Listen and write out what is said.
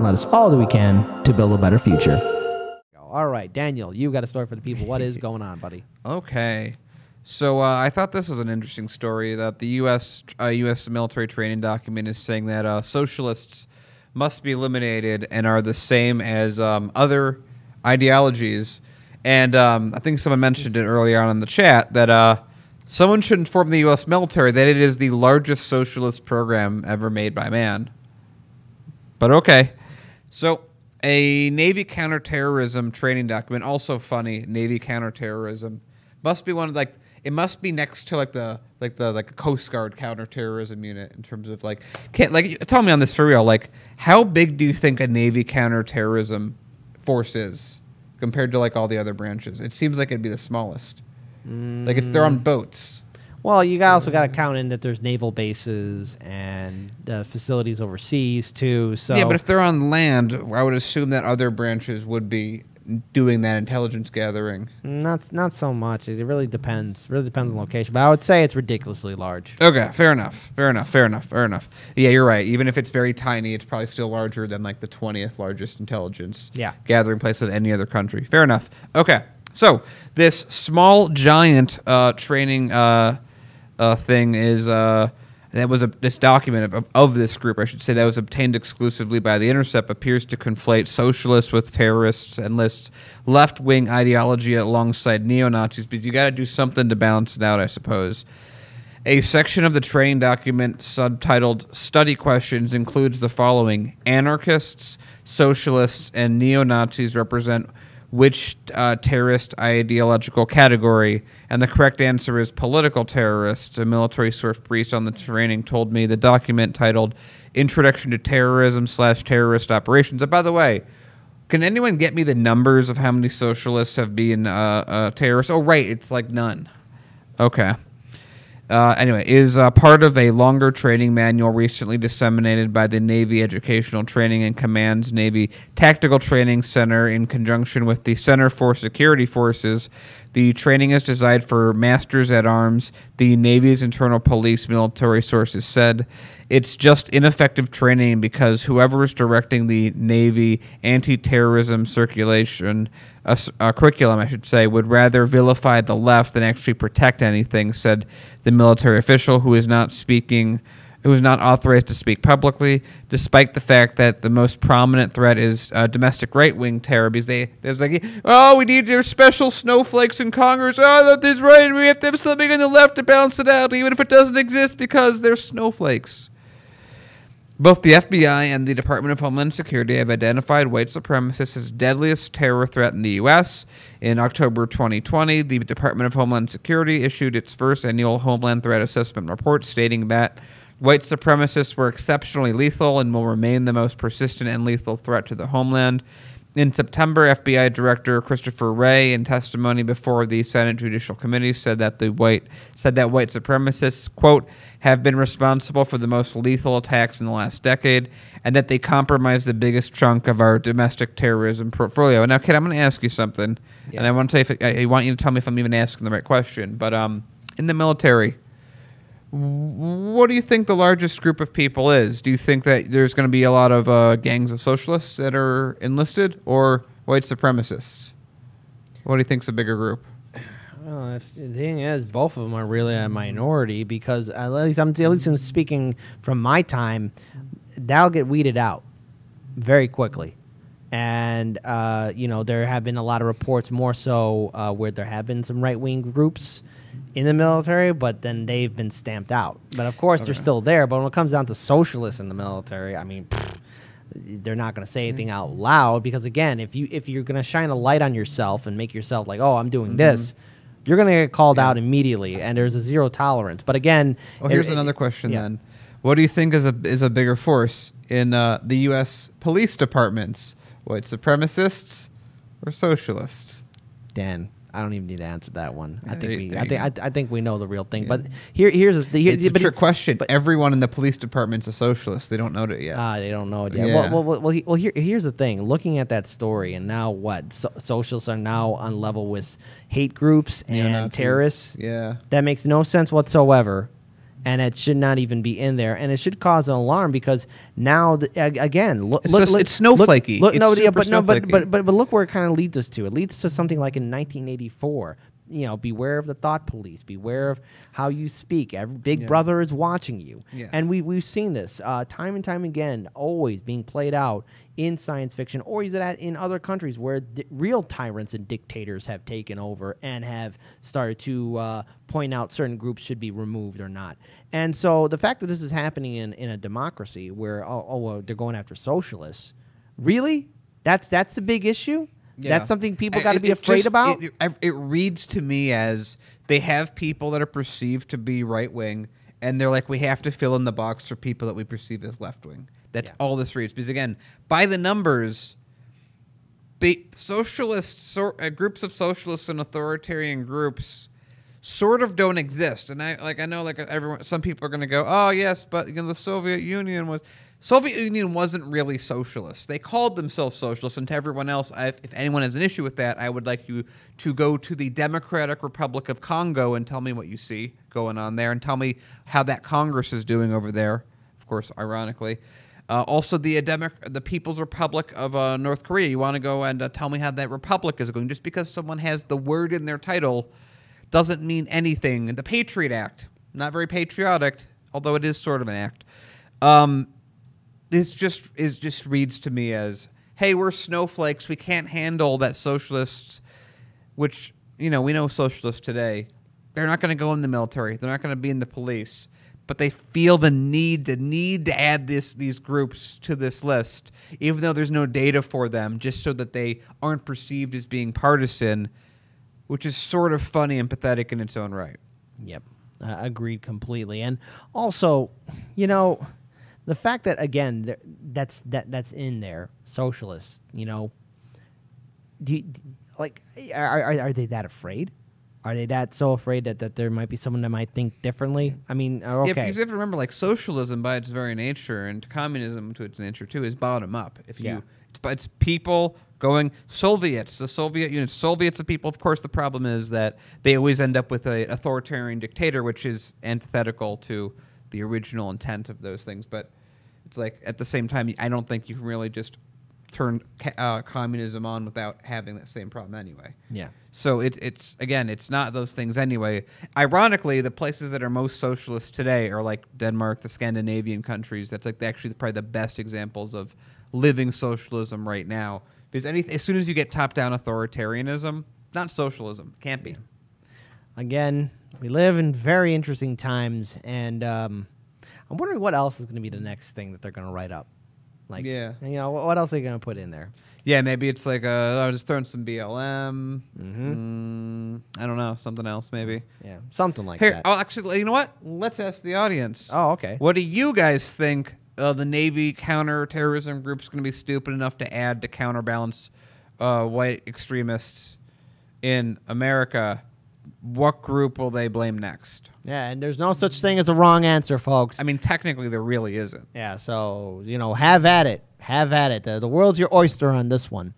let us all do we can to build a better future. All right, Daniel, you got a story for the people. What is going on, buddy? Okay. So I thought this was an interesting story that the U.S. military training document is saying that socialists must be eliminated and are the same as other ideologies. And I think someone mentioned it earlier on in the chat that someone should inform the U.S. military that it is the largest socialist program ever made by man. But okay. So a Navy counterterrorism training document, also funny, Navy counterterrorism, must be one of it must be next to like a Coast Guard counterterrorism unit in terms of tell me on this for real, how big do you think a Navy counterterrorism force is compared to all the other branches? It seems like it'd be the smallest. If they're on boats. Well, you also got to count in that there's naval bases and facilities overseas too. So yeah, but if they're on land, I would assume that other branches would be doing that intelligence gathering. Not so much. It really depends. Really depends on location. But I would say it's ridiculously large. Okay, fair enough. Yeah, you're right. Even if it's very tiny, it's probably still larger than the 20th largest intelligence gathering place of any other country. Fair enough. Okay, so this small giant training thing is this document of this group, I should say, that was obtained exclusively by The Intercept, appears to conflate socialists with terrorists and lists left-wing ideology alongside neo-Nazis, because you got to do something to balance it out, I suppose. A section of the training document subtitled Study Questions includes the following: anarchists, socialists, and neo-Nazis represent which terrorist ideological category? And the correct answer is political terrorists. A military source briefed on the training told me the document titled Introduction to Terrorism / Terrorist Operations. And by the way, can anyone get me the numbers of how many socialists have been terrorists? Oh, right, it's none. Okay. Anyway, is part of a longer training manual recently disseminated by the Navy Educational Training and Command's Navy Tactical Training Center in conjunction with the Center for Security Forces. The training is designed for Masters at Arms, the Navy's internal police military sources said. It's just ineffective training because whoever is directing the Navy anti-terrorism curriculum, I should say, would rather vilify the left than actually protect anything, said the military official who is not authorized to speak publicly, despite the fact that the most prominent threat is domestic right-wing terror. Because we need your special snowflakes in Congress. Oh, that is right. We have to have something on the left to balance it out, even if it doesn't exist, because they're snowflakes. Both the FBI and the Department of Homeland Security have identified white supremacists as deadliest terror threat in the U.S. In October 2020, the Department of Homeland Security issued its first annual Homeland Threat Assessment report, stating that white supremacists were exceptionally lethal and will remain the most persistent and lethal threat to the homeland. In September, FBI Director Christopher Wray, in testimony before the Senate Judicial Committee, said that white supremacists, quote, have been responsible for the most lethal attacks in the last decade, and that they compromise the biggest chunk of our domestic terrorism portfolio. Now, Kid, I'm going to ask you something, and I want you to tell me if I'm even asking the right question. But in the military, what do you think the largest group of people is? Do you think that there's going to be a lot of gangs of socialists that are enlisted, or white supremacists? What do you think's a bigger group? Well, the thing is, both of them are really a minority, because at least I'm speaking from my time, that'll get weeded out very quickly. And there have been a lot of reports, more so where there have been some right-wing groups in the military, but then they've been stamped out. But of course, they're still there. But when it comes down to socialists in the military, I mean, they're not going to say anything out loud, because again, if you're going to shine a light on yourself and make yourself like, oh, I'm doing this, you're going to get called out immediately, and there's a zero tolerance. But again, here's another question then. What do you think is a bigger force in the U.S. police departments? White supremacists or socialists? Dan, I don't even need to answer that one. I think we know the real thing. But here's it's a trick question. But everyone in the police department's a socialist. They don't know it yet. They don't know it yet. Yeah. Here's the thing. Looking at that story, and now what? Socialists are now on level with hate groups and terrorists. Yeah, that makes no sense whatsoever. and it should not even be in there, and it should cause an alarm because now again, look, it's snowflakey. But look where it kind of leads us to. It leads to something like in 1984. You know, beware of the thought police. Beware of how you speak. Big Brother is watching you. Yeah. And we've seen this time and time again, always being played out in science fiction or in other countries where real tyrants and dictators have taken over and have started to point out certain groups should be removed or not. And so the fact that this is happening in a democracy where, well, they're going after socialists, really? That's the big issue? Yeah. That's something people got to be afraid about? It reads to me as they have people that are perceived to be right-wing, and they're like, we have to fill in the box for people that we perceive as left-wing. That's all this reads. Because, again, by the numbers, socialists, groups of socialists and authoritarian groups sort of don't exist. And I know everyone, some people are going to go, oh, yes, but the Soviet Union wasn't really socialist. They called themselves socialists, and to everyone else, if anyone has an issue with that, I would like you to go to the Democratic Republic of Congo and tell me what you see going on there, and tell me how that Congress is doing over there. Of course, ironically, also the People's Republic of North Korea. You want to go and tell me how that republic is going? Just because someone has the word in their title doesn't mean anything. And the Patriot Act, not very patriotic, although it is sort of an act. This just reads to me as, hey, we're snowflakes. We can't handle that socialists, which, we know socialists today, they're not going to go in the military. They're not going to be in the police. But they feel the need to add these groups to this list, even though there's no data for them, just so that they aren't perceived as being partisan, which is sort of funny and pathetic in its own right. Yep, agreed completely. And also, the fact that, again, that's in there, socialists, are they that afraid? Are they that so afraid that there might be someone that might think differently? I mean, okay. Yeah, because you have to remember, socialism by its very nature, and communism to its nature too, is bottom up. It's people going, Soviets, the Soviet Union, Soviets of people. Of course, the problem is that they always end up with an authoritarian dictator, which is antithetical to the original intent of those things. But it's at the same time, I don't think you can really just turn communism on without having that same problem anyway. Yeah. So it's not those things anyway. Ironically, the places that are most socialist today are like Denmark, the Scandinavian countries. That's actually probably the best examples of living socialism right now. Because as soon as you get top-down authoritarianism, not socialism. Can't be. Again, we live in very interesting times, and I'm wondering what else is going to be the next thing that they're going to write up. What else are they going to put in there? Yeah, maybe it's I was just throwing some BLM. I don't know, something else maybe. Yeah, something like that. Oh, actually, you know what? Let's ask the audience. Oh, okay. What do you guys think the Navy counterterrorism group is going to be stupid enough to add to counterbalance white extremists in America? What group will they blame next? Yeah, and there's no such thing as a wrong answer, folks. I mean, technically, there really isn't. Yeah, so, have at it. Have at it. The world's your oyster on this one.